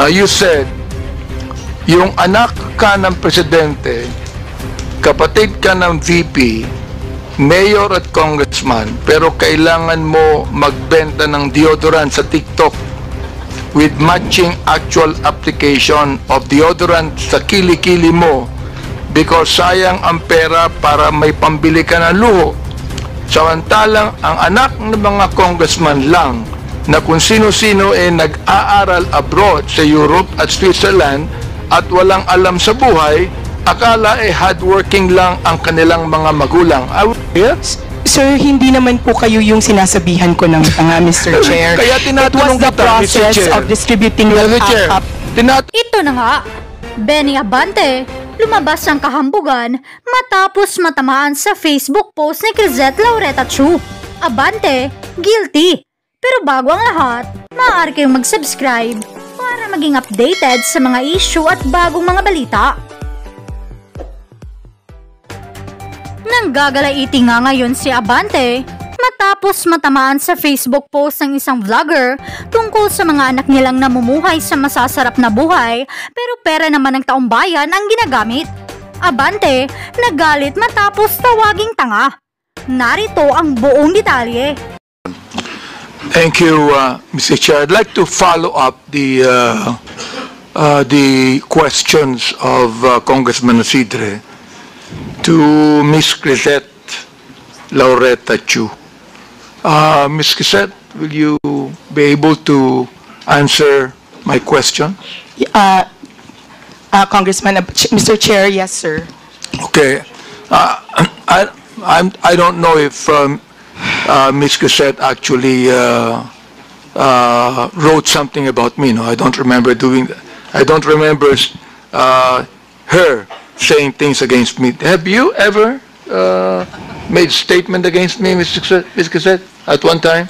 You said, yung anak ka ng presidente, kapatid ka ng VP, mayor at congressman, pero kailangan mo magbenta ng deodorant sa TikTok with matching actual application of deodorant sa kilikili mo because sayang ang pera para may pambili ka ng luho. Samantalang ang anak ng mga congressman lang na kung sino-sino nag-aaral abroad sa Europe at Switzerland at walang alam sa buhay, akala hardworking lang ang kanilang mga magulang. Yes? Sir, hindi naman po kayo yung sinasabihan ko ng tanga, Mr. Chair. Kaya tinatanong the kita, Mr. process Chair. of distributing the Chair. Ito na nga, Benny Abante, lumabas ang kahambugan matapos matamaan sa Facebook post ni Crisette Laureta Chu. Abante, guilty. Pero bago ang lahat, maaari kayong mag-subscribe para maging updated sa mga issue at bagong mga balita. Nanggagalaiti nga ngayon si Abante matapos matamaan sa Facebook post ng isang vlogger tungkol sa mga anak nilang namumuhay sa masasarap na buhay pero pera naman ng taong bayan ang ginagamit. Abante nagalit matapos tawaging tanga. Narito ang buong detalye. Thank you, Mr. Chair. I'd like to follow up the questions of Congressman Isidre to Ms. Crisette Laureta Chu. Ms. Crisette, will you be able to answer my question? Congressman, Mr. Chair, yes, sir. Okay. I don't know if Ms. Crisette actually wrote something about me. No, I don't remember doing that. I don't remember her saying things against me. Have you ever made a statement against me, Ms. Crisette, at one time?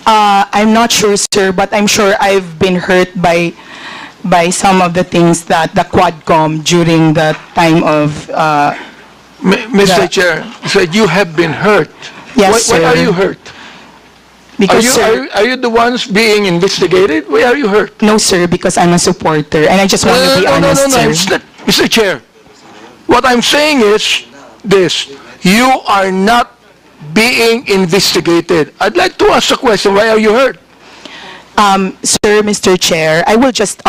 I'm not sure, sir, but I'm sure I've been hurt by some of the things that the Quadcom during the time of... Mr. Chair, you have been hurt. Yes, why sir. are you hurt? Because, are you the ones being investigated? Why are you hurt? No, sir, because I'm a supporter, and I just want to be honest, sir. Mr. Chair, what I'm saying is this. You are not being investigated. I'd like to ask a question. Why are you hurt? Sir, Mr. Chair, I will just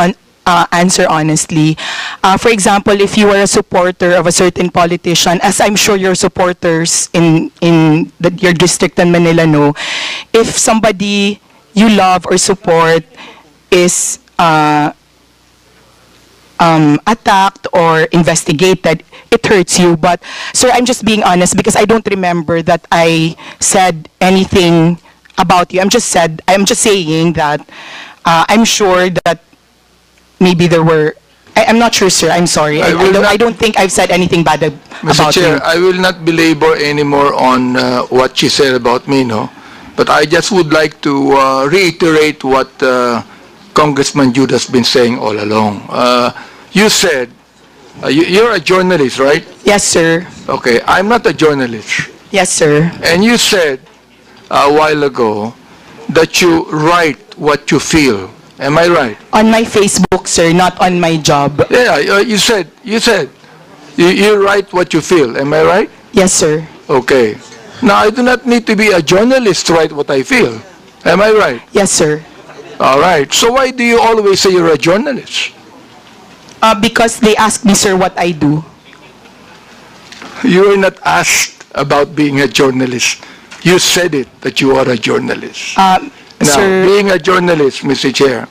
answer honestly. For example, if you are a supporter of a certain politician, as I'm sure your supporters in your district in Manila know, if somebody you love or support is attacked or investigated, it hurts you. But, sir, I'm just being honest because I don't remember that I said anything about you. I'm just saying that I'm sure that maybe there were... I'm not sure, sir. I'm sorry. I don't think I've said anything bad Mr. about Chair, you. I will not belabor anymore on what she said about me, no? But I just would like to reiterate what Congressman Jude has been saying all along. You said, you're a journalist, right? Yes, sir. Okay, I'm not a journalist. Yes, sir. And you said a while ago that you write what you feel. Am I right? On my Facebook, sir, not on my job. Yeah, you said you write what you feel. Am I right? Yes, sir. Okay. Now, I do not need to be a journalist to write what I feel. Am I right? Yes, sir. All right. So why do you always say you're a journalist? Because they asked me, sir, what I do. You were not asked about being a journalist. You said it, that you are a journalist. Now, Sir, being a journalist, Mr. Chair,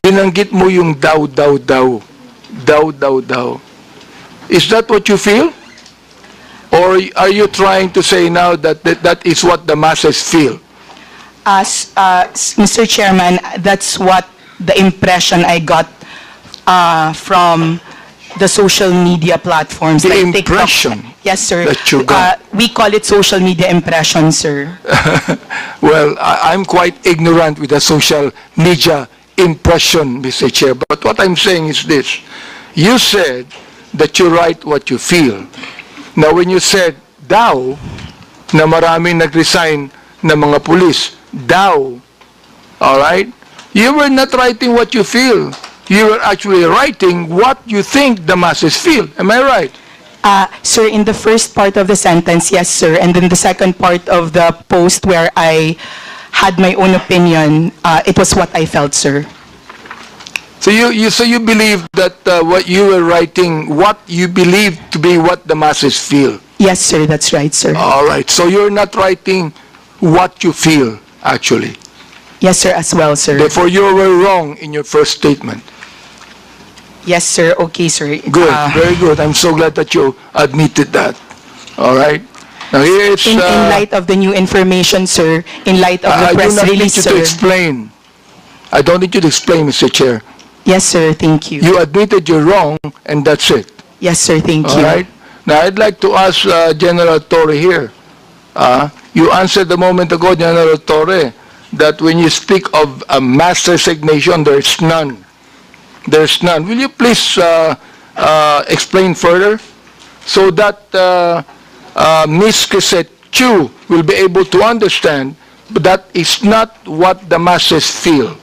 binanggit mo yung daw. Is that what you feel? Or are you trying to say now that that is what the masses feel? Mr. Chairman, that's what the impression I got from the social media platforms. The like impression? TikTok. Yes, sir. That you got. We call it social media impression, sir. Well, I'm quite ignorant with the social media impression, Mr. Chair. But what I'm saying is this. You said that you write what you feel. Now, when you said daw, na maraming nag-resign na mga pulis, daw, all right? You were not writing what you feel. You were actually writing what you think the masses feel. Am I right? Sir, in the first part of the sentence, yes, sir. And then the second part of the post where I had my own opinion, it was what I felt, sir. So you believe that what you were writing, what you believe to be what the masses feel. Yes, sir, that's right, sir. All right. So you're not writing what you feel, actually. Yes, sir, as well, sir. Therefore, you were wrong in your first statement. Yes, sir. Okay, sir. Good. Very good. I'm so glad that you admitted that. All right. Now here it's... In light of the new information, sir, in light of the I do press not need release, you sir. to explain. I don't need you to explain, Mr. Chair. Yes, sir, thank you. You admitted you're wrong, and that's it. Yes, sir, thank All you. right? Now, I'd like to ask General Torre here. You answered a moment ago, General Torre, that when you speak of a mass resignation, there's none. There's none. Will you please explain further so that Ms. Crisette Chu will be able to understand that is not what the masses feel?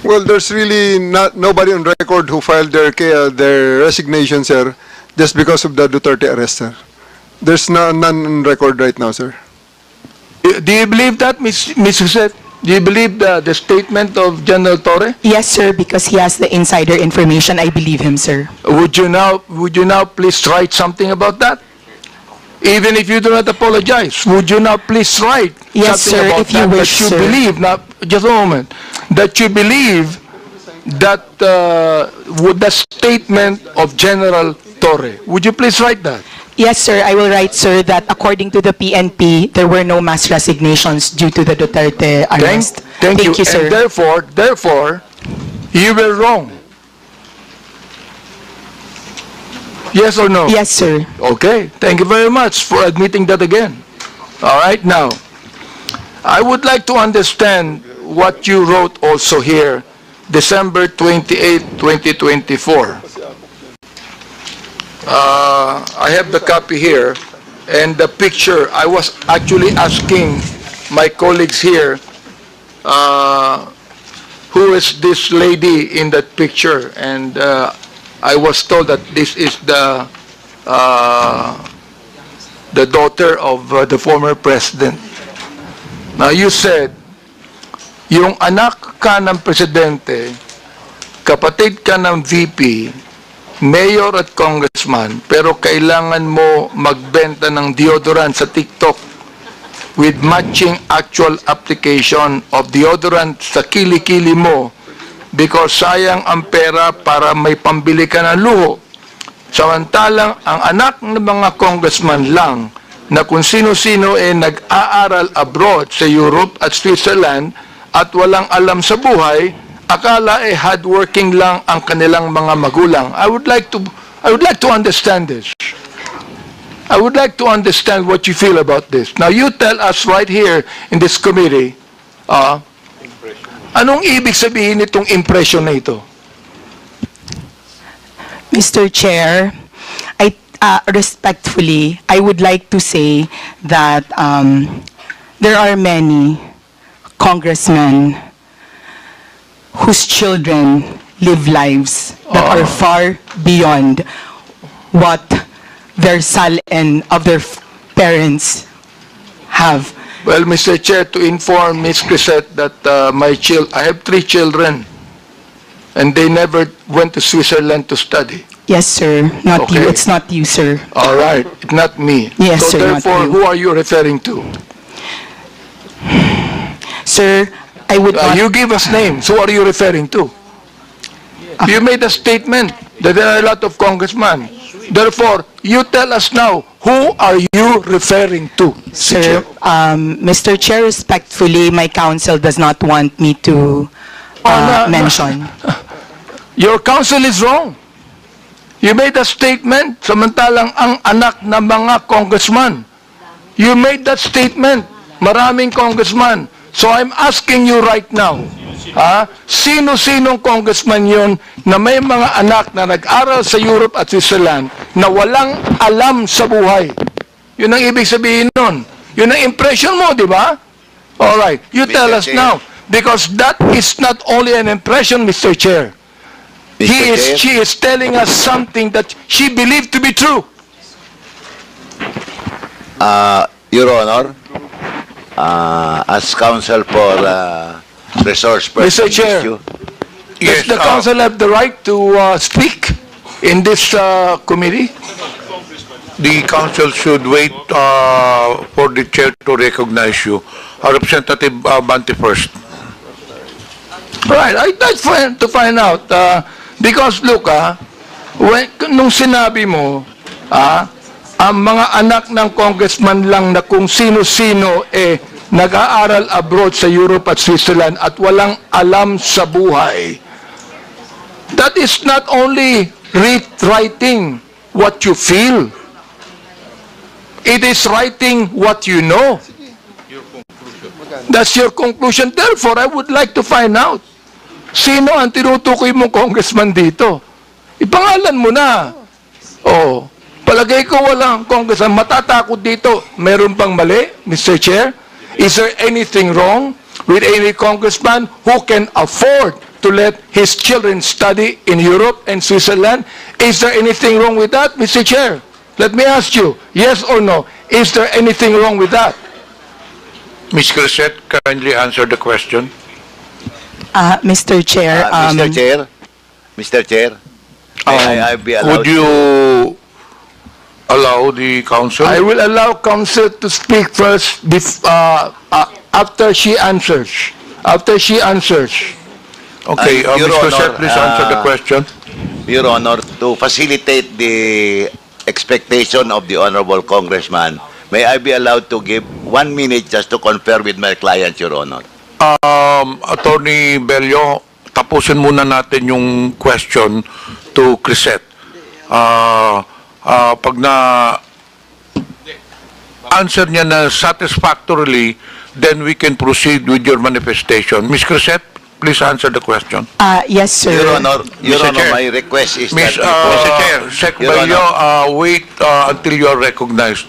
Well, there's really nobody on record who filed their resignation, sir, just because of the Duterte arrest, sir. There's none on record right now, sir. Do you believe that, Ms. Crisette? Do you believe the statement of General Torre? Yes, sir, because he has the insider information. I believe him, sir. Would you now please write something about that? Even if you do not apologize, would you now please write Yes, something sir, about if you that, wish, that you sir. believe, now, just a moment, that you believe that with the statement of General Torre? Would you please write that? Yes, sir, I will write, sir, that according to the PNP, there were no mass resignations due to the Duterte arrest. Thank you, sir. And therefore, you were wrong. Yes or no? Yes, sir. Okay, thank you very much for admitting that again. All right, now, I would like to understand what you wrote also here, December 28, 2024. I have the copy here, and the picture, I was actually asking my colleagues here, who is this lady in that picture, and I was told that this is the daughter of the former president. Now you said, yung anak ka ng presidente, kapatid ka ng VP, mayor at congressman, pero kailangan mo magbenta ng deodorant sa TikTok with matching actual application of deodorant sa kilikili mo because sayang ang pera para may pambili ka ng luho. Samantalang ang anak ng mga congressman lang na kung sino-sino nag-aaral abroad sa Europe at Switzerland at walang alam sa buhay, akala hardworking lang ang kanilang mga magulang. I would like to understand this. I would like to understand what you feel about this. Now you tell us right here in this committee, anong ibig sabihin nitong impression na ito? Mr. Chair, respectfully, I would like to say that there are many congressmen whose children live lives that are far beyond what their salin of their parents have. Well, Mr. Chair, to inform Ms. Crisette that I have 3 children, and they never went to Switzerland to study. Yes, sir. Not Okay. you. It's not you, sir. All right, not me. Yes, so sir, not therefore, you. who are you referring to? Sir, I would not... You give us names. Who are you referring to? You made a statement that there are a lot of congressmen. Therefore, you tell us now, who are you referring to? Sir, Mr. Chair, respectfully, my counsel does not want me to no. mention. Your counsel is wrong. You made a statement, samantalang ang anak ng mga congressman. You made that statement, maraming congressman. So I'm asking you right now, sino-sinong congressman yun na may mga anak na nag-aral sa Europe at Switzerland na walang alam sa buhay? Yun ang ibig sabihin nun. Yun ang impression mo, di ba? All right, you tell Mr. us Chair. now, because that is not only an impression, Mr. Chair. Mr. Chair. She is telling us something that she believed to be true. Your Honor, as counsel for resource person Mr. Chair. issue, Does the council have the right to speak in this committee? The council should wait for the chair to recognize you. Representative Bante first. Right, I'd like to find out. Because look, nung sinabi mo, ang mga anak ng congressman lang na kung sino-sino nag-aaral abroad sa Europe at Switzerland at walang alam sa buhay. That is not only writing what you feel. It is writing what you know. That's your conclusion. Therefore, I would like to find out, sino ang tinutukoy mong congressman dito? Ipangalan mo na. Oh, palagay ko walang congressman. Matatakot dito. Meron bang mali, Mr. Chair? Is there anything wrong with any congressman who can afford to let his children study in Europe and Switzerland? Is there anything wrong with that, Mr. Chair? Let me ask you, yes or no, is there anything wrong with that? Ms. Crisette, kindly answer the question. Mr. Chair, Mr. Chair, may I be allowed Would you allow the council? I will allow counsel to speak first after she answers. After she answers. Okay, Your Ms. Crisette, Honor, please answer the question. Your Honor, to facilitate the expectation of the Honorable Congressman, may I be allowed to give 1 minute just to confer with my client, Your Honor? Attorney Bello, tapusin muna natin yung question to Crisette. Pag na answer niya na satisfactorily, then we can proceed with your manifestation. Ms. Crisette, please answer the question. yes, sir. Your Honor, Mr. Chair. my request is Ms. that before- Mr. Chair, Sec. Your Bello, Honor. wait until you are recognized.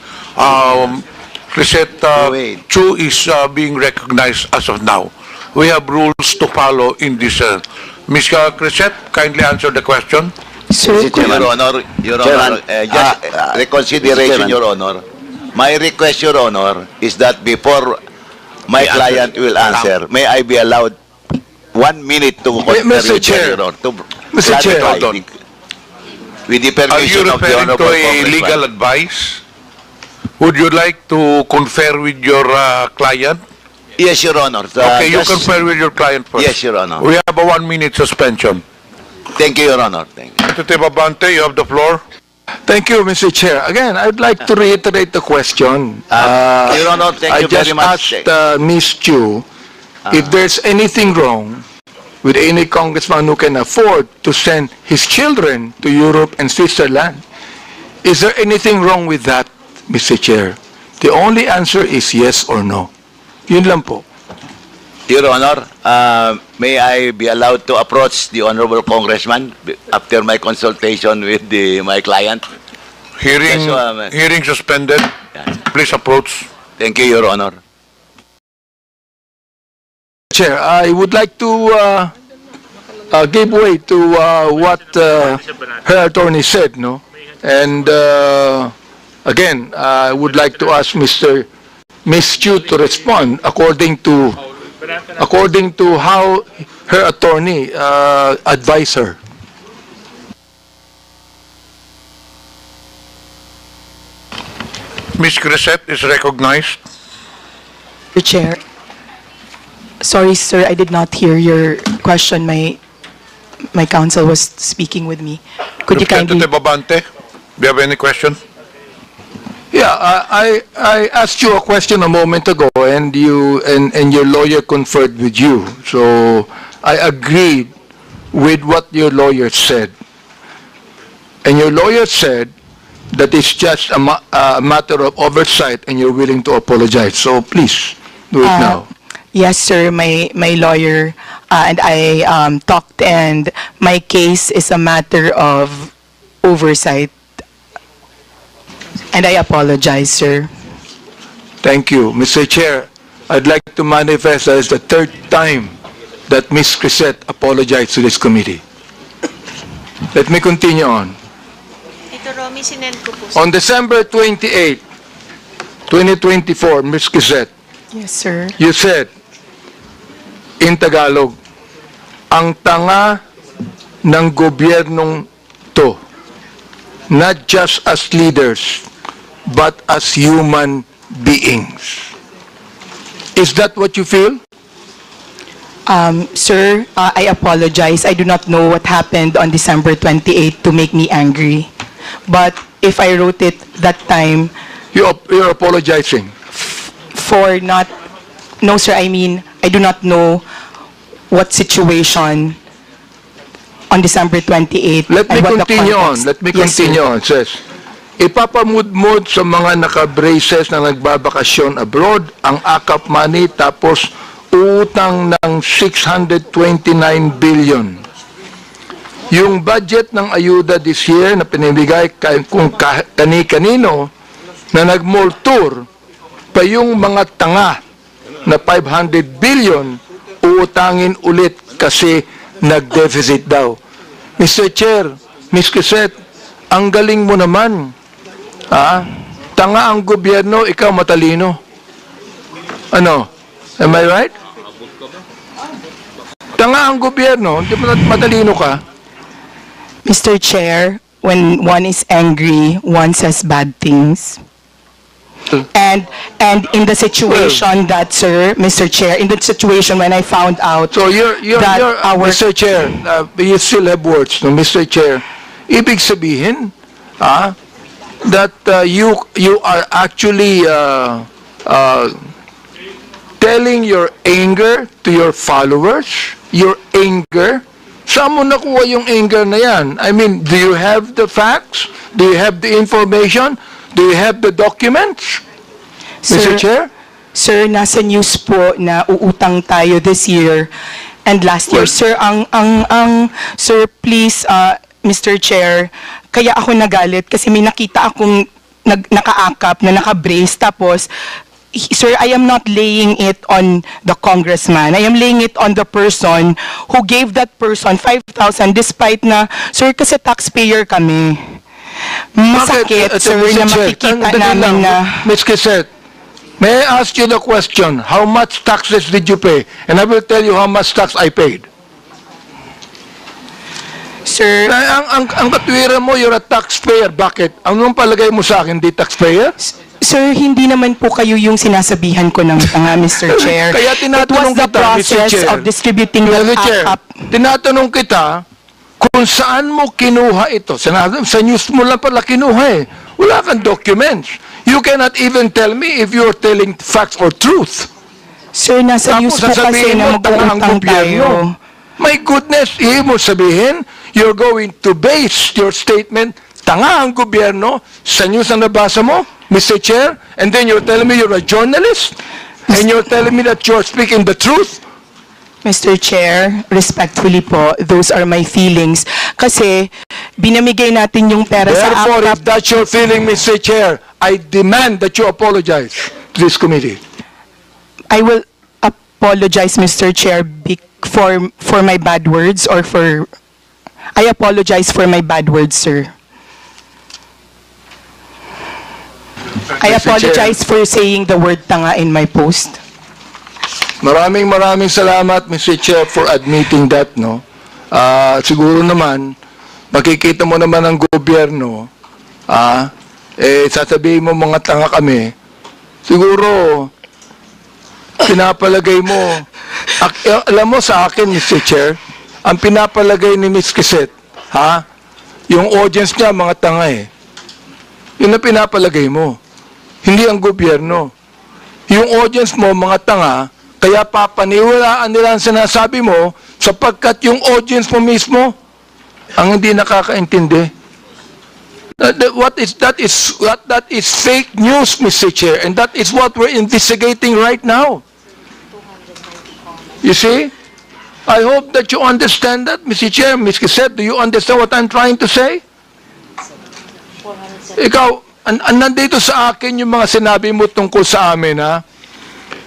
Crisette Wait. Chu is being recognized as of now. We have rules to follow in this. Ms. Crisette, kindly answer the question. Sir, Your Honor, just reconsideration, Your Honor. My request, Your Honor, is that before my client will answer, may I be allowed 1 minute to confer Mr. with Chair. Your Honor, to Mr. Chair. clarify Hold on. with the Are you permission of the referring to Honorable a Congressman. legal advice? Would you like to confer with your client? Yes, Your Honor. Okay, you Just- confer with your client first. Yes, Your Honor. We have a 1 minute suspension. Thank you, Your Honor. Thank you. Representative Abante, you have the floor. Thank you, Mr. Chair. Again, I'd like to reiterate the question. Your Honor, thank you very much. I just asked Ms. Chu if there's anything wrong with any congressman who can afford to send his children to Europe and Switzerland. Is there anything wrong with that, Mr. Chair? The only answer is yes or no. Yun lang po. Your Honor, may I be allowed to approach the Honorable Congressman after my consultation with my client? Hearing, Yes, hearing suspended. Please approach. Thank you, Your Honor. Chair, I would like to give way to what her attorney said, no? And again, I would like to ask Ms. Chu to respond according to how her attorney advised her. Ms. Crisette is recognized. Mr. Chair. Sorry, sir, I did not hear your question. My counsel was speaking with me. Could you kindly... Representative Abante, do you have any question? Yeah, I asked you a question a moment ago, and your lawyer conferred with you. So I agreed with what your lawyer said, and your lawyer said that it's just a matter of oversight, and you're willing to apologize. So please do it now. Yes, sir, my lawyer and I talked, and my case is a matter of oversight. And I apologize, sir. Thank you, Mr. Chair. I'd like to manifest that it's the third time that Ms. Crisette apologized to this committee. Let me continue on. Tito Romy, sinend ko po. On December 28, 2024, Ms. Crisette, Yes, sir. you said, in Tagalog, ang tanga ng gobyernong to, not just as leaders, but as human beings. Is that what you feel? Sir, I apologize. I do not know what happened on December 28 to make me angry. But if I wrote it that time You're apologizing. for not... No, sir, I mean, I do not know what situation on December 28. Let me and what the continue on. context. Let me Yes, sir. continue on. It says, ipapamudmud sa mga naka-braces na nagbabakasyon abroad ang AKAP money tapos utang ng 629 billion. Yung budget ng ayuda this year na pinibigay kung kani-kanino na nag-mall tour pa yung mga tanga na 500 billion uutangin ulit kasi nag-deficit daw. Mr. Chair, Ms. Crisette, ang galing mo naman. Tanga ang gobyerno, ikaw matalino. Ano? Am I right? Tanga ang gobyerno, hindi mo matalino ka. Mr. Chair, when one is angry, one says bad things. And in the situation that, sir, Mr. Chair, in the situation when I found out So you're that Mr. Chair, you still have words, no, Mr. Chair. Ibig sabihin, that you are actually telling your anger to your followers, your anger. Saan mo nakuha yung anger na yan? I mean, do you have the facts? Do you have the information? Do you have the documents? Mr. Chair? Sir, nasa news po na uutang tayo this year and last year. Well- Sir, sir, please, Mr. Chair, kaya ako nagalit kasi may nakita akong nakaakap na naka-brace tapos sir, I am not laying it on the congressman. I am laying it on the person who gave that person 5,000 despite na, sir, kasi taxpayer kami. Masakit, Bakit, sir, Mr. na Chair, makikita dali namin lang. na... Ms. Crisette, may I ask you the question, how much taxes did you pay? And I will tell you how much tax I paid. Sir, Ang katwiran mo, you're a taxpayer. Bakit? Anong palagay mo sa akin, di taxpayer? Sir, hindi naman po kayo yung sinasabihan ko ng tanga, Mr. Chair. Kaya tinatanong It was the kita, Mr. process Chair. of distributing Mr. the Chair, up. tinatanong kita kung saan mo kinuha ito. Sa news mo lang pala kinuha eh. Wala kang documents. You cannot even tell me if you're telling facts or truth. Sir, nasa news po kasi sasabihin na mo, tanga ang mag-uutang tayo. gobyerno. My goodness, ibig mo sabihin, you're going to base your statement, tanga ang gobyerno, sa news na nabasa mo, Mr. Chair, and then you're telling me you're a journalist, and you're telling me that you're speaking the truth? Mr. Chair, respectfully po, those are my feelings. Kasi, binamigay natin yung pera sa Therefore, AKAP. if that's your feeling, Mr. Chair, I demand that you apologize to this committee. I will apologize, Mr. Chair, for my bad words or for... I apologize for my bad words, sir. I Mr. apologize for saying the word tanga in my post. Maraming salamat, Mr. Chair, for admitting that, no? Siguro naman, makikita mo naman ang gobyerno, sasabihin mo mga tanga kami, siguro, pinapalagay mo, alam mo sa akin, Mr. Chair, ang pinapalagay ni Ms. Crisette, yung audience niya, mga tanga eh. Yun ang pinapalagay mo. Hindi ang gobyerno. Yung audience mo, mga tanga, kaya papaniwalaan nila ang sinasabi mo sapagkat yung audience mo mismo ang hindi nakakaintindi. That is fake news, Mr. Chair, and that is what we're investigating right now. You see? I hope that you understand that, Mr. Chair. Ms. Crisette, do you understand what I'm trying to say? Ikaw, nandito sa akin yung mga sinabi mo tungkol sa amin, ha?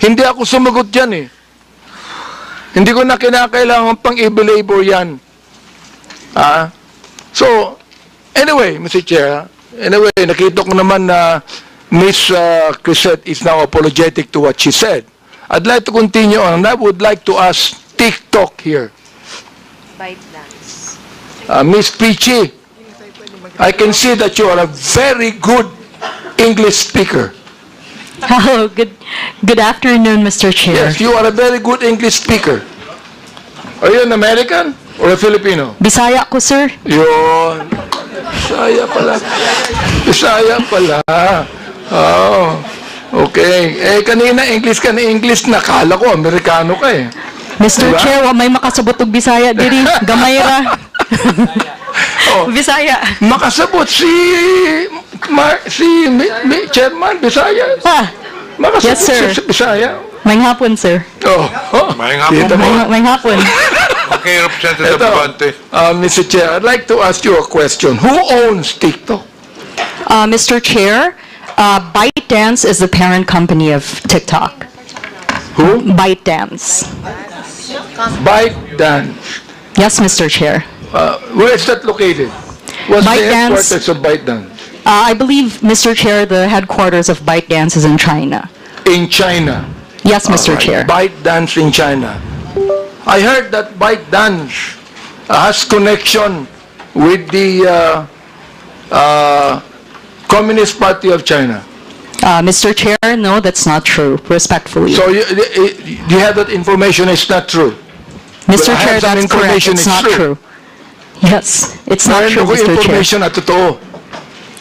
Hindi ako sumagot dyan eh. Hindi ko na kinakailangan pang i-belabor yan. So, anyway, Mr. Chair, anyway, nakita ko naman na Ms. Crisette is now apologetic to what she said. I'd like to continue on, and I would like to ask TikTok here. Ms. Peachy, I can see that you are a very good English speaker. Hello, good afternoon, Mr. Chair. Yes, you are a very good English speaker. Are you an American or a Filipino? Bisaya ko, sir. Yun. Bisaya pala. Bisaya pala. Oh, okay. Eh, kanina English ka na English, nakala ko, Amerikano ka eh. Mr. Diba? Chair, wa may makasabot og Bisaya diri. Gamay ra. Oh, Bisaya. makasabot si Chairman Bisaya. Makasabot Yes, sir. si Bisaya. May hapon, sir. Oh, May hapon kita mo. May hapon. Okay, Representative Ito, Abante. Mr. Chair, I'd like to ask you a question. Who owns TikTok? Mr. Chair, ByteDance is the parent company of TikTok. Who? ByteDance. ByteDance. Yes, Mr. Chair. Where is that located? What's the ByteDance. headquarters of ByteDance? I believe, Mr. Chair, the headquarters of ByteDance is in China. In China. Yes, Mr. Alright, Chair. ByteDance in China. I heard that ByteDance has connection with the Communist Party of China. Mr. Chair, no, that's not true, respectfully. So you have that information, it's not true. Mr. Well, I Chair, have some that's correct. information, It's it's not true. true. Yes, it's not true, Mayroon ko Mr. Chair. information na totoo.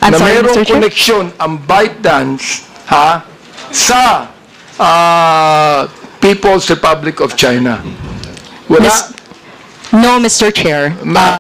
I'm Na sorry, mayroong Mr. Chair. connection ang ByteDance sa People's Republic of China. Wala. No, Mr. Chair.